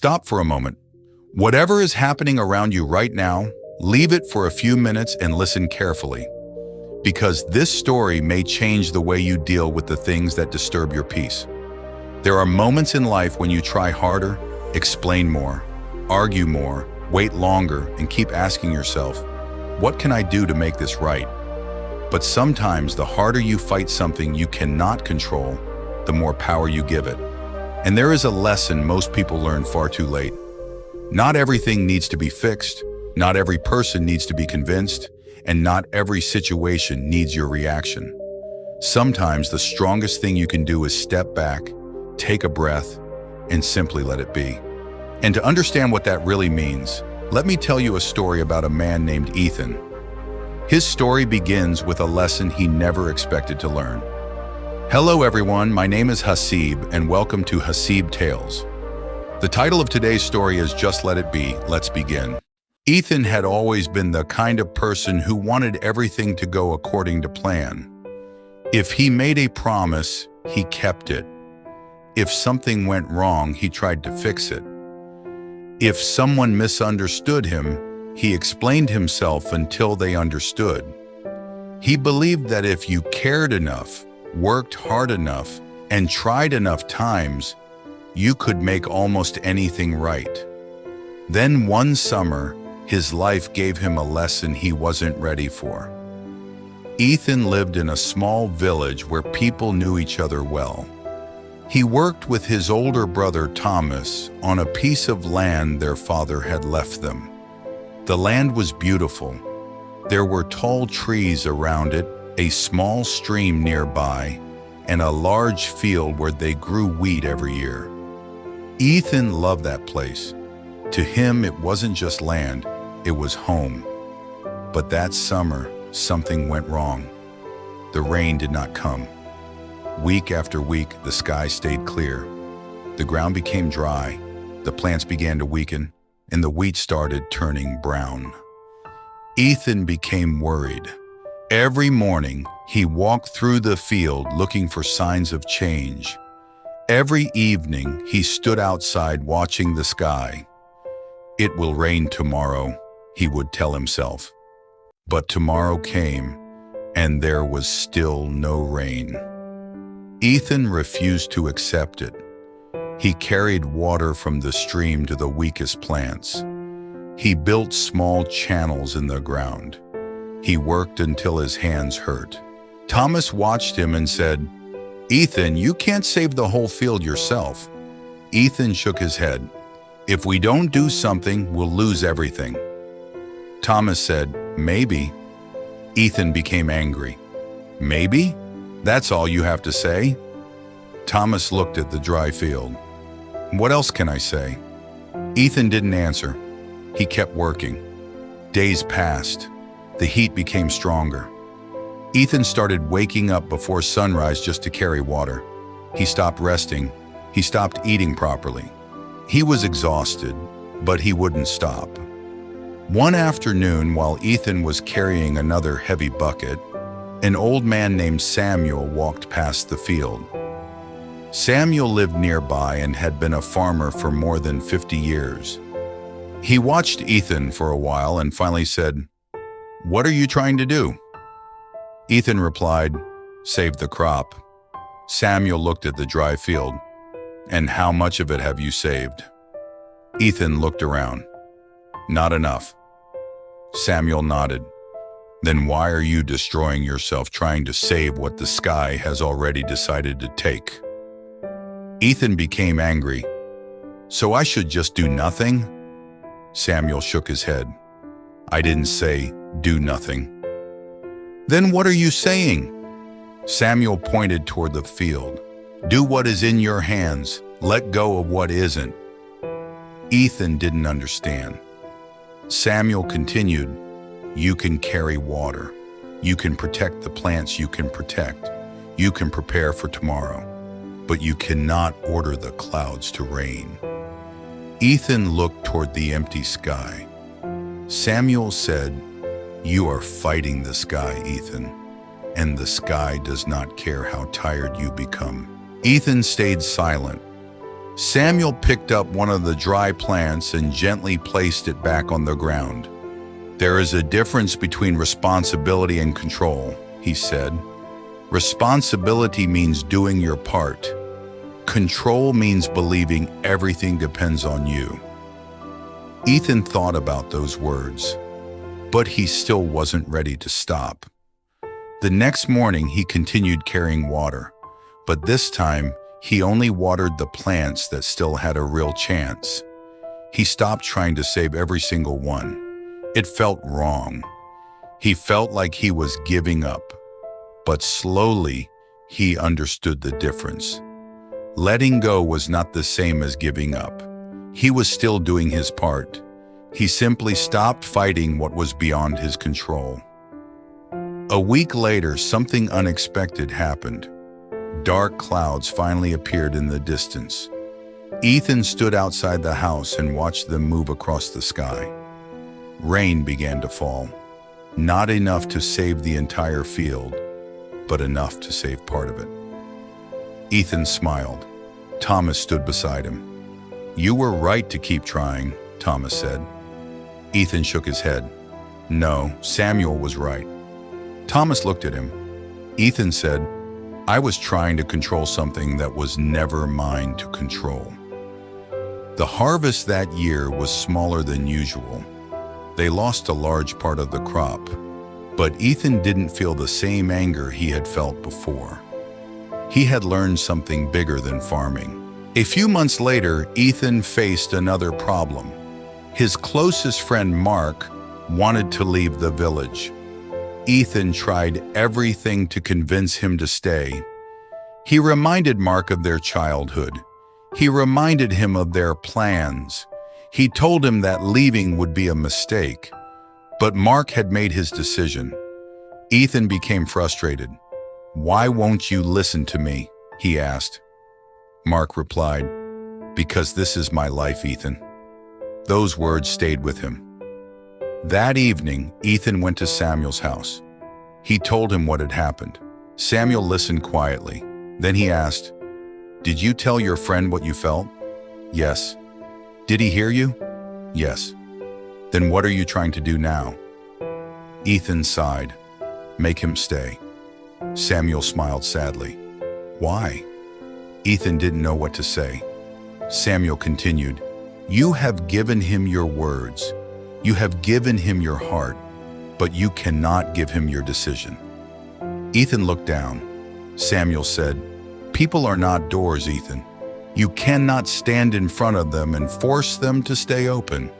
Stop for a moment. Whatever is happening around you right now, leave it for a few minutes and listen carefully. Because this story may change the way you deal with the things that disturb your peace. There are moments in life when you try harder, explain more, argue more, wait longer, and keep asking yourself, what can I do to make this right? But sometimes the harder you fight something you cannot control, the more power you give it. And there is a lesson most people learn far too late. Not everything needs to be fixed, not every person needs to be convinced, and not every situation needs your reaction. Sometimes the strongest thing you can do is step back, take a breath, and simply let it be. And to understand what that really means, let me tell you a story about a man named Ethan. His story begins with a lesson he never expected to learn. Hello everyone, my name is Haseeb, and welcome to Haseeb Tales. The title of today's story is Just Let It Be, Let's Begin. Ethan had always been the kind of person who wanted everything to go according to plan. If he made a promise, he kept it. If something went wrong, he tried to fix it. If someone misunderstood him, he explained himself until they understood. He believed that if you cared enough, worked hard enough, and tried enough times, you could make almost anything right. Then one summer, his life gave him a lesson he wasn't ready for. Ethan lived in a small village where people knew each other well. He worked with his older brother Thomas on a piece of land their father had left them. The land was beautiful. There were tall trees around it, a small stream nearby, and a large field where they grew wheat every year. Ethan loved that place. To him, it wasn't just land, it was home. But that summer, something went wrong. The rain did not come. Week after week, the sky stayed clear. The ground became dry, the plants began to weaken, and the wheat started turning brown. Ethan became worried. Every morning, he walked through the field looking for signs of change. Every evening, he stood outside watching the sky. It will rain tomorrow, he would tell himself. But tomorrow came, and there was still no rain. Ethan refused to accept it. He carried water from the stream to the weakest plants. He built small channels in the ground. He worked until his hands hurt. Thomas watched him and said, "Ethan, you can't save the whole field yourself." Ethan shook his head. "If we don't do something, we'll lose everything." Thomas said, "Maybe." Ethan became angry. "Maybe? That's all you have to say?" Thomas looked at the dry field. "What else can I say?" Ethan didn't answer. He kept working. Days passed. The heat became stronger. Ethan started waking up before sunrise just to carry water. He stopped resting. He stopped eating properly. He was exhausted, but he wouldn't stop. One afternoon, while Ethan was carrying another heavy bucket, an old man named Samuel walked past the field. Samuel lived nearby and had been a farmer for more than 50 years. He watched Ethan for a while and finally said, "What are you trying to do?" Ethan replied, "Save the crop." Samuel looked at the dry field. "And how much of it have you saved?" Ethan looked around. "Not enough." Samuel nodded. "Then why are you destroying yourself trying to save what the sky has already decided to take?" Ethan became angry. "So I should just do nothing?" Samuel shook his head. "I didn't say do nothing." "Then what are you saying?" Samuel pointed toward the field. "Do what is in your hands. Let go of what isn't." Ethan didn't understand. Samuel continued, "You can carry water. You can protect the plants you can protect. You can prepare for tomorrow. But you cannot order the clouds to rain." Ethan looked toward the empty sky. Samuel said, "You are fighting the sky, Ethan, and the sky does not care how tired you become." Ethan stayed silent. Samuel picked up one of the dry plants and gently placed it back on the ground. "There is a difference between responsibility and control," he said. "Responsibility means doing your part. Control means believing everything depends on you." Ethan thought about those words, but he still wasn't ready to stop. The next morning he continued carrying water, but this time he only watered the plants that still had a real chance. He stopped trying to save every single one. It felt wrong. He felt like he was giving up, but slowly he understood the difference. Letting go was not the same as giving up. He was still doing his part. He simply stopped fighting what was beyond his control. A week later, something unexpected happened. Dark clouds finally appeared in the distance. Ethan stood outside the house and watched them move across the sky. Rain began to fall, not enough to save the entire field, but enough to save part of it. Ethan smiled. Thomas stood beside him. "You were right to keep trying," Thomas said. Ethan shook his head. "No, Samuel was right." Thomas looked at him. Ethan said, "I was trying to control something that was never mine to control." The harvest that year was smaller than usual. They lost a large part of the crop, but Ethan didn't feel the same anger he had felt before. He had learned something bigger than farming. A few months later, Ethan faced another problem. His closest friend, Mark, wanted to leave the village. Ethan tried everything to convince him to stay. He reminded Mark of their childhood. He reminded him of their plans. He told him that leaving would be a mistake. But Mark had made his decision. Ethan became frustrated. "Why won't you listen to me?" he asked. Mark replied, "Because this is my life, Ethan." Those words stayed with him. That evening, Ethan went to Samuel's house. He told him what had happened. Samuel listened quietly. Then he asked, "Did you tell your friend what you felt?" "Yes." "Did he hear you?" "Yes." "Then what are you trying to do now?" Ethan sighed. "Make him stay." Samuel smiled sadly. "Why?" Ethan didn't know what to say. Samuel continued, "You have given him your words. You have given him your heart, but you cannot give him your decision." Ethan looked down. Samuel said, "People are not doors, Ethan. You cannot stand in front of them and force them to stay open."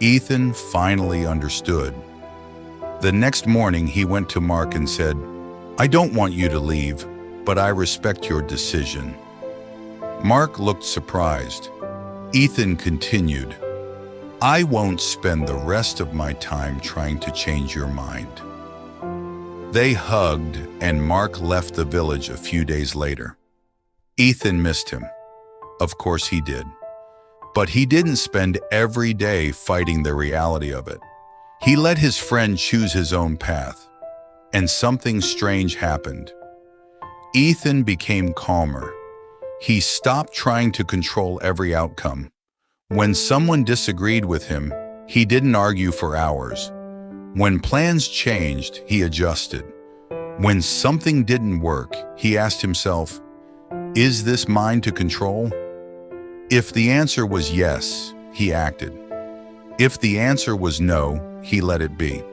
Ethan finally understood. The next morning, he went to Mark and said, "I don't want you to leave, but I respect your decision." Mark looked surprised. Ethan continued, "I won't spend the rest of my time trying to change your mind." They hugged, and Mark left the village a few days later. Ethan missed him. Of course he did. But he didn't spend every day fighting the reality of it. He let his friend choose his own path. And something strange happened. Ethan became calmer. He stopped trying to control every outcome. When someone disagreed with him, he didn't argue for hours. When plans changed, he adjusted. When something didn't work, he asked himself, "Is this mine to control?" If the answer was yes, he acted. If the answer was no, he let it be.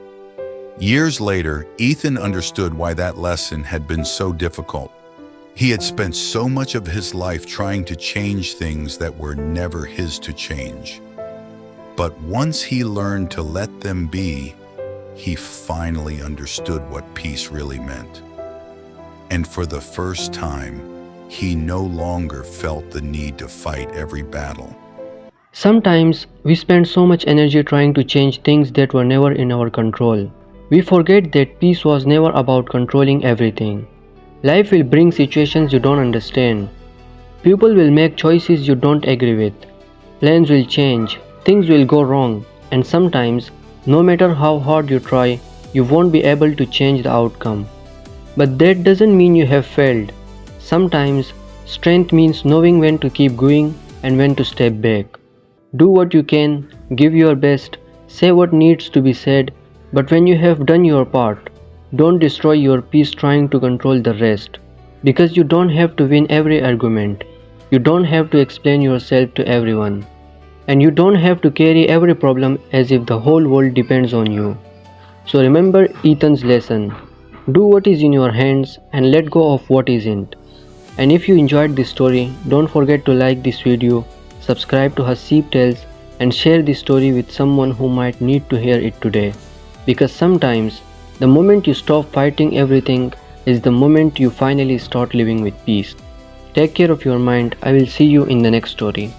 Years later, Ethan understood why that lesson had been so difficult. He had spent so much of his life trying to change things that were never his to change. But once he learned to let them be, he finally understood what peace really meant. And for the first time, he no longer felt the need to fight every battle. Sometimes we spend so much energy trying to change things that were never in our control. We forget that peace was never about controlling everything. Life will bring situations you don't understand. People will make choices you don't agree with. Plans will change, things will go wrong, and sometimes, no matter how hard you try, you won't be able to change the outcome. But that doesn't mean you have failed. Sometimes Strength means knowing when to keep going and when to step back. Do what you can, give your best, say what needs to be said, but when you have done your part, don't destroy your peace trying to control the rest. Because you don't have to win every argument, you don't have to explain yourself to everyone, and you don't have to carry every problem as if the whole world depends on you. So remember Ethan's lesson. Do what is in your hands and let go of what isn't. And if you enjoyed this story, don't forget to like this video, subscribe to Haseeb Tales, and share this story with someone who might need to hear it today. Because sometimes, the moment you stop fighting everything is the moment you finally start living with peace. Take care of your mind. I will see you in the next story.